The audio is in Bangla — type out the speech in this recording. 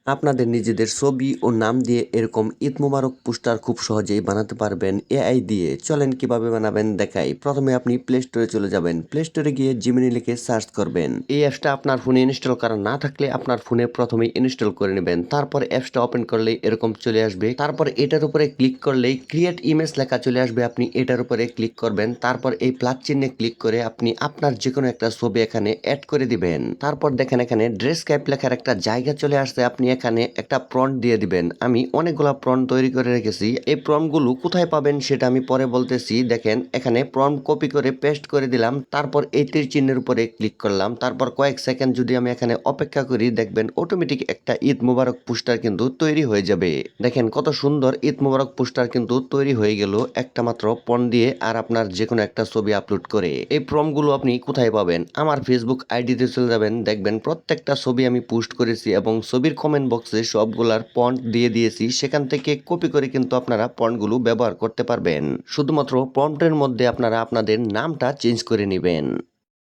আপনাদের নিজেদের ছবি ও নাম দিয়ে এরকম ঈদ মোবারক পোস্টার খুব সহজেই বানাতে পারবেন এআই দিয়ে। চলেন কিভাবে বানাবেন দেখাই। প্রথমে আপনি প্লে স্টোরে চলে যাবেন। প্লে স্টোরে গিয়ে জিমিনি লিখে সার্চ করবেন। এই অ্যাপসটা আপনার ফোনে ইনস্টল করা না থাকলে আপনার ফোনে প্রথমেই ইনস্টল করে নেবেন। তারপর অ্যাপসটা ওপেন করলেই এরকম চলে আসবে। তারপর এটার উপরে ক্লিক করলেই ক্রিয়েট ইমেজ লেখা চলে আসবে। আপনি এটার উপরে ক্লিক করবেন। তারপর এই প্লাস চিহ্নে ক্লিক করে আপনি আপনার যে কোনো একটা ছবি এখানে অ্যাড করে দিবেন। তারপর দেখেন এখানে ড্রেস ক্যাপ লেখার একটা জায়গা চলে আসছে। আপনি এখানে একটা প্রম্পট দিয়ে দিবেন। আমি অনেকগুলা প্রম্পট তৈরি করে রেখেছি। এই প্রম্পটগুলো কোথায় পাবেন সেটা আমি পরে বলতেছি। দেখেন এখানে প্রম্পট কপি করে পেস্ট করে দিলাম। তারপর এই তীর চিহ্নের উপরে ক্লিক করলাম। তারপর কয়েক সেকেন্ড যদি আমি এখানে অপেক্ষা করি, দেখবেন অটোমেটিক একটা ঈদ মোবারক পোস্টার কিন্তু তৈরি হয়ে যাবে। দেখেন কত সুন্দর ঈদ মোবারক পোস্টার কিন্তু তৈরি হয়ে গেল একটা মাত্র প্রম্পট দিয়ে আর আপনার যে কোনো একটা ছবি আপলোড করে। এই প্রম্পটগুলো আপনি কোথায় পাবেন? আমার ফেসবুক আইডিতে চলে যাবেন। দেখবেন প্রত্যেকটা ছবি আমি পোস্ট করেছি এবং ছবির কমেন্ট বক্সে সবগুলার ফন্ট দিয়ে দিয়েছি। সেখান থেকে কপি করে কিন্তু আপনারা ফন্টগুলো ব্যবহার করতে পারবেন। শুধুমাত্র প্রম্পটের মধ্যে আপনারা আপনাদের নামটা চেঞ্জ করে নেবেন।